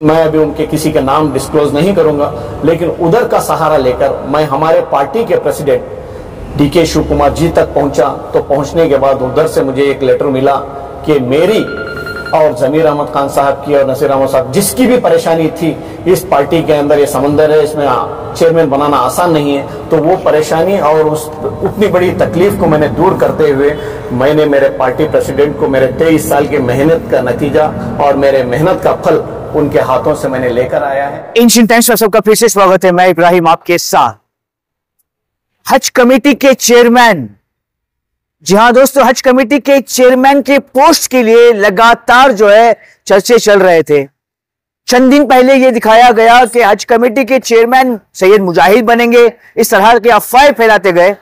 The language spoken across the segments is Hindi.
मैं अभी उनके किसी का नाम डिस्क्लोज नहीं करूंगा, लेकिन उधर का सहारा लेकर मैं हमारे पार्टी के प्रेसिडेंट डीके शिव कुमार जी तक पहुंचा। तो पहुंचने के बाद उधर से मुझे एक लेटर मिला कि मेरी और जमीर अहमद खान साहब की और नसीर अहमद साहब जिसकी भी परेशानी थी, इस पार्टी के अंदर ये समंदर है, इसमें चेयरमैन बनाना आसान नहीं है, तो वो परेशानी और उस उतनी बड़ी तकलीफ को मैंने दूर करते हुए मैंने मेरे पार्टी प्रेसिडेंट को मेरे 23 साल की मेहनत का नतीजा और मेरे मेहनत का फल उनके हाथों से मैंने लेकर आया है। एंशिएंट टाइम्स में सबका फिर से स्वागत है। मैं इब्राहिम आपके साथ। हज कमेटी के चेयरमैन, जी हाँ दोस्तों, हज कमेटी के चेयरमैन के पोस्ट के लिए लगातार जो है चर्चे चल रहे थे। चंद दिन पहले यह दिखाया गया कि हज कमेटी के चेयरमैन सैयद मुजाहिद बनेंगे, इस तरह के अफवाहें फैलाते गए।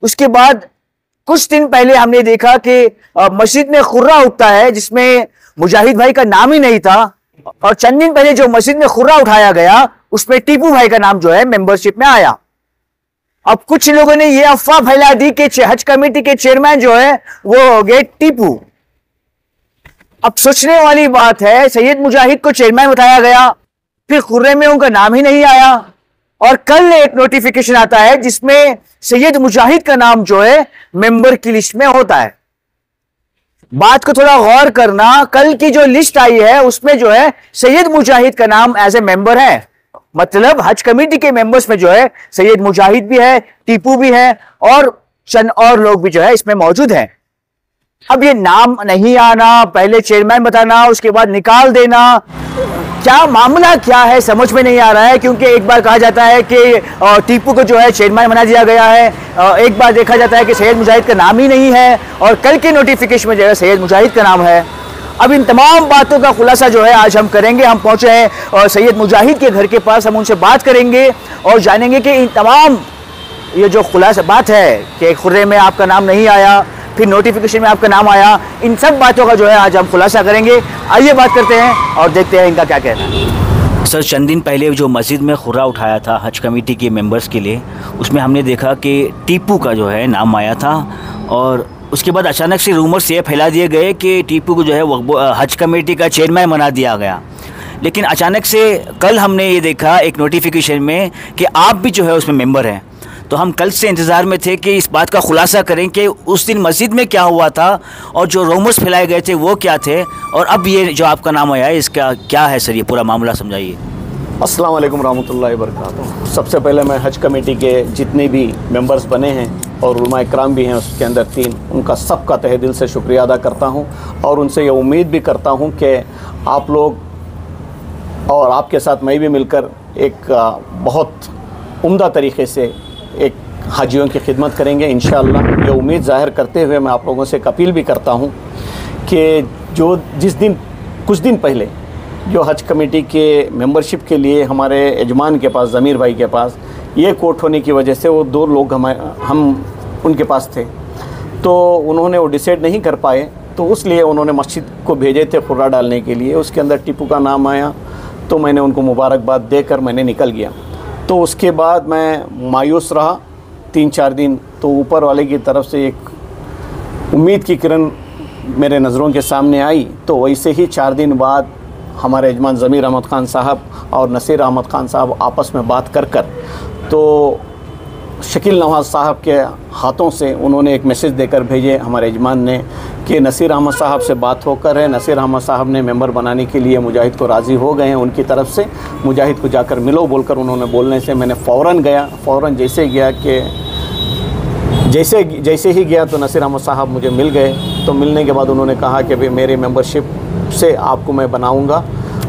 उसके बाद कुछ दिन पहले हमने देखा कि मस्जिद में खुर्रा उठता है जिसमें मुजाहिद भाई का नाम ही नहीं था, और चंद दिन पहले जो मस्जिद में खुर्रा उठाया गया उसमें टीपू भाई का नाम जो है मेंबरशिप में आया। अब कुछ लोगों ने यह अफवाह फैला दी कि हज कमेटी के चेयरमैन जो है वो हो गए टीपू। अब सोचने वाली बात है, सैयद मुजाहिद को चेयरमैन बताया गया, फिर खुर्रे में उनका नाम ही नहीं आया, और कल एक नोटिफिकेशन आता है जिसमें सैयद मुजाहिद का नाम जो है मेंबर की लिस्ट में होता है। बात को थोड़ा गौर करना, कल की जो लिस्ट आई है उसमें जो है सैयद मुजाहिद का नाम एज ए मेंबर है। मतलब हज कमेटी के मेंबर्स में जो है सैयद मुजाहिद भी है, टीपू भी है, और चंद और लोग भी जो है इसमें मौजूद हैं। अब ये नाम नहीं आना, पहले चेयरमैन बताना, उसके बाद निकाल देना, क्या मामला क्या है समझ में नहीं आ रहा है। क्योंकि एक बार कहा जाता है कि टीपू को जो है चेयरमैन बना दिया गया है, एक बार देखा जाता है कि सैयद मुजाहिद का नाम ही नहीं है, और कल के नोटिफिकेशन में जो है सैयद मुजाहिद का नाम है। अब इन तमाम बातों का खुलासा जो है आज हम करेंगे। हम पहुंचे हैं और सैयद मुजाहिद के घर के पास, हम उनसे बात करेंगे और जानेंगे कि इन तमाम ये जो खुलासा बात है कि खुर्रे में आपका नाम नहीं आया, फिर नोटिफिकेशन में आपका नाम आया, इन सब बातों का जो है आज हम खुलासा करेंगे। आइए बात करते हैं और देखते हैं इनका क्या कहना है। सर, चंद दिन पहले जो मस्जिद में खुर्रा उठाया था हज कमेटी के मेंबर्स के लिए, उसमें हमने देखा कि टीपू का जो है नाम आया था, और उसके बाद अचानक से रूमर्स ये फैला दिए गए कि टीपू को जो है हज कमेटी का चेयरमैन बना दिया गया। लेकिन अचानक से कल हमने ये देखा एक नोटिफिकेशन में कि आप भी जो है उसमें मेंबर हैं। तो हम कल से इंतज़ार में थे कि इस बात का खुलासा करें कि उस दिन मस्जिद में क्या हुआ था और जो रूमर्स फैलाए गए थे वो क्या थे, और अब ये जो आपका नाम आया है इसका क्या है सर, ये पूरा मामला समझाइए। अस्सलाम वालेकुम रहमतुल्लाहि वबरकातुहू। सबसे पहले मैं हज कमेटी के जितने भी मेंबर्स बने हैं और उलमा इकराम भी हैं उसके अंदर 3, उनका सबका तहे दिल से शुक्रिया अदा करता हूं, और उनसे ये उम्मीद भी करता हूं कि आप लोग और आपके साथ मैं भी मिलकर एक बहुत उम्दा तरीक़े से एक हाजियों की खिदमत करेंगे इंशाअल्लाह। ये उम्मीद ज़ाहिर करते हुए मैं आप लोगों से एक अपील भी करता हूँ कि कुछ दिन पहले जो हज कमेटी के मेंबरशिप के लिए हमारे यजमान के पास, ज़मीर भाई के पास ये कोर्ट होने की वजह से वो 2 लोग हम उनके पास थे, तो उन्होंने वो डिसाइड नहीं कर पाए, तो उसलिए उन्होंने मस्जिद को भेजे थे खुर्रा डालने के लिए। उसके अंदर टीपू का नाम आया, तो मैंने उनको मुबारकबाद देकर मैंने निकल गया। तो उसके बाद मैं मायूस रहा 3-4 दिन। तो ऊपर वाले की तरफ से एक उम्मीद की किरण मेरे नज़रों के सामने आई। तो वैसे ही 4 दिन बाद हमारे यजमान ज़मीर अहमद खान साहब और नसीर अहमद खान साहब आपस में बात कर तो शकील नवाज़ साहब के हाथों से उन्होंने एक मैसेज देकर भेजे हमारे यजमान ने कि नसीर अहमद साहब से बात होकर है, नसीर अहमद साहब ने मेंबर बनाने के लिए मुजाहिद को राज़ी हो गए हैं, उनकी तरफ से मुजाहिद को जाकर मिलो बोलकर उन्होंने बोलने से मैंने फ़ौरन गया। फ़ौरन जैसे गया कि जैसे ही गया तो नसीर अहमद साहब मुझे मिल गए। तो मिलने के बाद उन्होंने कहा कि भाई मेरी मेंबरशिप से आपको मैं बनाऊंगा,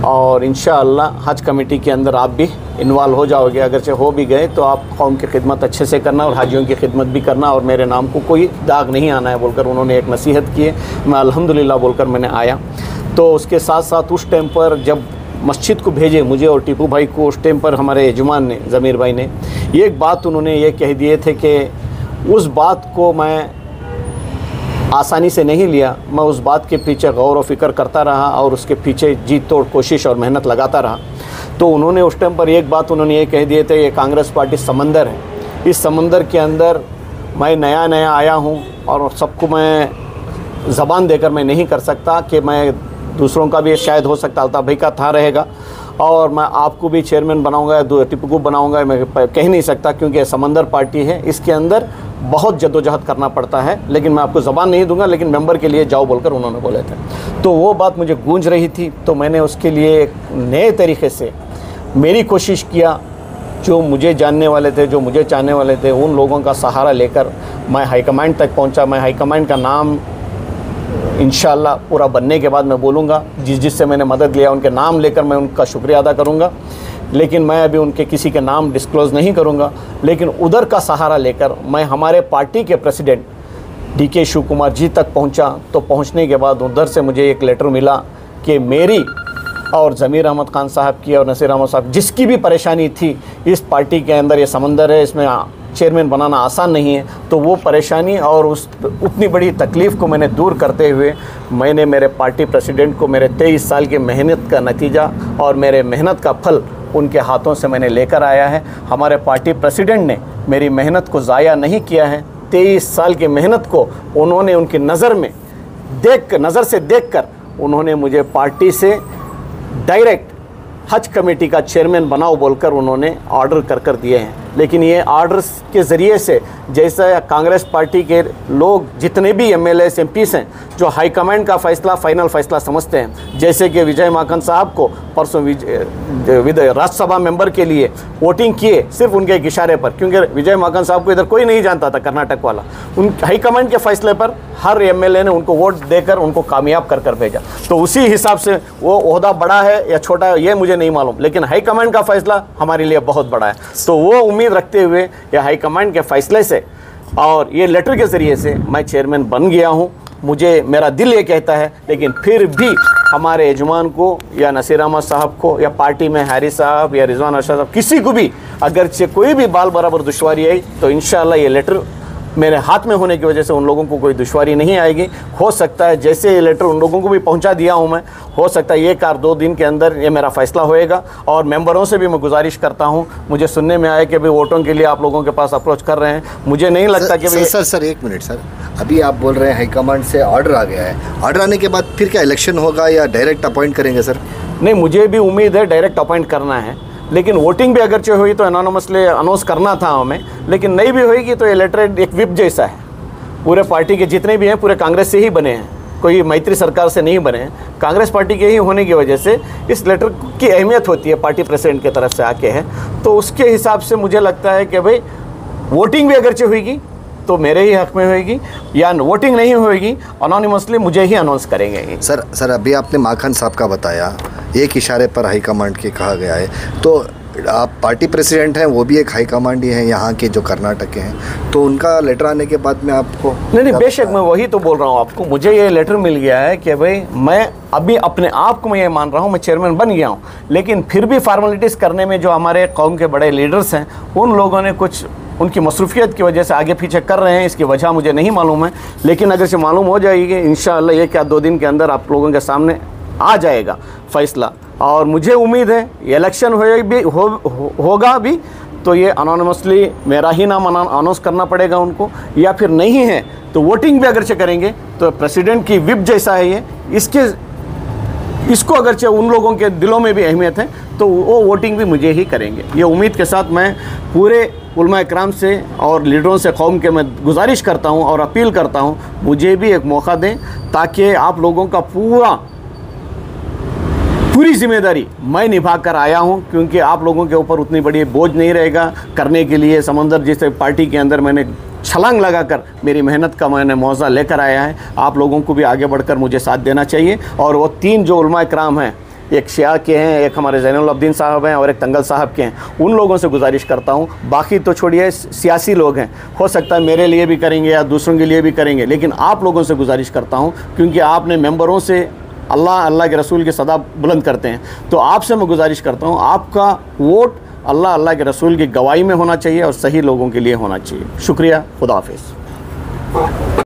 और इंशाअल्लाह हज कमेटी के अंदर आप भी इन्वॉल्व हो जाओगे। अगरचे हो भी गए तो आप कौम की खिदमत अच्छे से करना और हाजियों की खिदमत भी करना, और मेरे नाम को कोई दाग नहीं आना है बोलकर उन्होंने एक नसीहत की है। मैं अल्हम्दुलिल्लाह बोलकर मैंने आया। तो उसके साथ साथ उस टाइम पर जब मस्जिद को भेजे मुझे और टीपू भाई को, उस टाइम पर हमारे यजमान ने, ज़मीर भाई ने एक बात उन्होंने ये कह दिए थे कि उस बात को मैं आसानी से नहीं लिया। मैं उस बात के पीछे गौर व फिक्र करता रहा और उसके पीछे जी तोड़ कोशिश और मेहनत लगाता रहा। तो उन्होंने उस टाइम पर एक बात उन्होंने ये कह दिए थे, ये कांग्रेस पार्टी समंदर है, इस समंदर के अंदर मैं नया आया हूँ और सबको मैं ज़बान देकर मैं नहीं कर सकता कि मैं दूसरों का भी शायद हो सकता है, अल्ताफ़ भाई का था रहेगा, और मैं आपको भी चेयरमैन बनाऊंगा, टिप्पू को बनाऊंगा, मैं कह नहीं सकता क्योंकि समंदर पार्टी है, इसके अंदर बहुत जद्दोजहद करना पड़ता है। लेकिन मैं आपको ज़बान नहीं दूंगा, लेकिन मेंबर के लिए जाओ बोलकर उन्होंने बोले थे। तो वो बात मुझे गूंज रही थी, तो मैंने उसके लिए एक नए तरीके से मेरी कोशिश किया। जो मुझे जानने वाले थे, जो मुझे चाहने वाले थे, उन लोगों का सहारा लेकर मैं हाईकमांड तक पहुंचा। मैं हाईकमांड का नाम इंशाल्लाह पूरा बनने के बाद मैं बोलूँगा, जिससे मैंने मदद लिया उनके नाम लेकर मैं उनका शुक्रिया अदा करूँगा। लेकिन मैं अभी उनके किसी के नाम डिस्क्लोज़ नहीं करूँगा। लेकिन उधर का सहारा लेकर मैं हमारे पार्टी के प्रेसिडेंट DK शिव कुमार जी तक पहुँचा। तो पहुँचने के बाद उधर से मुझे एक लेटर मिला कि मेरी और ज़मीर अहमद खान साहब की और नसीर अहमद साहब, जिसकी भी परेशानी थी, इस पार्टी के अंदर ये समंदर है, इसमें चेयरमैन बनाना आसान नहीं है, तो वो परेशानी और उस उतनी बड़ी तकलीफ़ को मैंने दूर करते हुए मैंने मेरे पार्टी प्रेसिडेंट को मेरे 23 साल की मेहनत का नतीजा और मेरे मेहनत का फल उनके हाथों से मैंने लेकर आया है। हमारे पार्टी प्रेसिडेंट ने मेरी मेहनत को ज़ाया नहीं किया है। 23 साल की मेहनत को उन्होंने उनकी नज़र से देखकर उन्होंने मुझे पार्टी से डायरेक्ट हज कमेटी का चेयरमैन बनाओ बोलकर उन्होंने ऑर्डर कर दिए हैं। लेकिन ये ऑर्डर्स के ज़रिए से, जैसे कांग्रेस पार्टी के लोग जितने भी MLAs MPs हैं जो हाईकमांड का फ़ैसला फाइनल फ़ैसला समझते हैं, जैसे कि विजय माकन साहब को परसों राज्यसभा मेंबर के लिए वोटिंग किए सिर्फ उनके एक इशारे पर, क्योंकि विजय माकन साहब को इधर कोई नहीं जानता था, कर्नाटक वाला। उन हाईकमांड के फ़ैसले पर हर MLA ने उनको वोट देकर उनको कामयाब कर भेजा। तो उसी हिसाब से वो ओहदा बड़ा है या छोटा है ये मुझे नहीं मालूम, लेकिन हाईकमांड का फ़ैसला हमारे लिए बहुत बड़ा है। तो वो उम्मीद रखते हुए या हाईकमांड के फैसले से और ये लेटर के ज़रिए से मैं चेयरमैन बन गया हूँ। मुझे मेरा दिल ये कहता है, लेकिन फिर भी हमारे यजमान को या नसीर अहमद साहब को या पार्टी में हैरिस साहब या रिजवान अरशद साहब, किसी को भी अगर से कोई भी बाल बराबर दुश्वारी आई तो इंशाल्लाह ये लेटर मेरे हाथ में होने की वजह से उन लोगों को कोई दुश्वारी नहीं आएगी। हो सकता है जैसे ये लेटर उन लोगों को भी पहुंचा दिया हूं मैं, हो सकता है 1-2 दिन के अंदर ये मेरा फ़ैसला होएगा। और मेंबरों से भी मैं गुजारिश करता हूं, मुझे सुनने में आया कि भाई वोटों के लिए आप लोगों के पास अप्रोच कर रहे हैं, मुझे नहीं लगता कि सर 1 मिनट सर, अभी आप बोल रहे हैं हाईकमांड से ऑर्डर आ गया है, ऑर्डर आने के बाद फिर क्या इलेक्शन होगा या डायरेक्ट अपॉइंट करेंगे सर? नहीं, मुझे भी उम्मीद है डायरेक्ट अपॉइंट करना है, लेकिन वोटिंग भी अगरचे हुई तो एनोनिमसली अनाउंस करना था हमें, लेकिन नहीं भी होगी तो ये लेटर एक विप जैसा है। पूरे पार्टी के जितने भी हैं पूरे कांग्रेस से ही बने हैं, कोई मैत्री सरकार से नहीं बने हैं, कांग्रेस पार्टी के ही होने की वजह से इस लेटर की अहमियत होती है, पार्टी प्रेसिडेंट की तरफ से आके है। तो उसके हिसाब से मुझे लगता है कि भाई वोटिंग भी अगरचे होगी तो मेरे ही हक में होगी, या वोटिंग नहीं होगी अनोनिमसली मुझे ही अनाउंस करेंगे। सर अभी आपने माखन साहब का बताया, एक इशारे पर हाईकमांड के कहा गया है, तो आप पार्टी प्रेसिडेंट हैं, वो भी एक हाईकमांड ही हैं यहाँ के जो कर्नाटक के हैं, तो उनका लेटर आने के बाद में आपको नहीं बेशक मैं वही तो बोल रहा हूँ आपको, मुझे ये लेटर मिल गया है कि भाई मैं अभी अपने आप को मैं ये मान रहा हूँ मैं चेयरमैन बन गया हूँ, लेकिन फिर भी फार्मेलिटीज़ करने में जो हमारे कौम के बड़े लीडर्स हैं उन लोगों ने कुछ उनकी मसरूफियत की वजह से आगे पीछे कर रहे हैं, इसकी वजह मुझे नहीं मालूम है, लेकिन अगर से मालूम हो जाएगी इंशाअल्लाह 1 या 2 दिन के अंदर आप लोगों के सामने आ जाएगा फ़ैसला। और मुझे उम्मीद है इलेक्शन होगा भी तो ये अनोनिमसली मेरा ही नाम अनाउंस करना पड़ेगा उनको, या फिर नहीं है तो वोटिंग भी अगरचे करेंगे तो प्रेसिडेंट की विप जैसा है ये, इसको अगरचे उन लोगों के दिलों में भी अहमियत है तो वो वोटिंग भी मुझे ही करेंगे। ये उम्मीद के साथ मैं पूरे उलमा इकराम से और लीडरों से कौम के मैं गुजारिश करता हूँ और अपील करता हूँ मुझे भी एक मौका दें, ताकि आप लोगों का पूरी जिम्मेदारी मैं निभा कर आया हूं, क्योंकि आप लोगों के ऊपर उतनी बड़ी बोझ नहीं रहेगा करने के लिए। समंदर जैसे पार्टी के अंदर मैंने छलांग लगाकर मेरी मेहनत का मैंने मौजा लेकर आया है, आप लोगों को भी आगे बढ़कर मुझे साथ देना चाहिए। और वो 3 जो उलमा इकराम हैं, एक शिया के हैं, एक हमारे ज़ैनुल अब्दीन साहब हैं और एक तंगल साहब के हैं, उन लोगों से गुजारिश करता हूं, बाकी तो छोड़िए सियासी लोग हैं, हो सकता है मेरे लिए भी करेंगे या दूसरों के लिए भी करेंगे, लेकिन आप लोगों से गुजारिश करता हूं क्योंकि आपने मेंबरों से अल्लाह के रसूल के सदा बुलंद करते हैं, तो आपसे मैं गुजारिश करता हूँ आपका वोट अल्लाह के रसूल की गवाही में होना चाहिए और सही लोगों के लिए होना चाहिए। शुक्रिया, खुदा हाफिज़।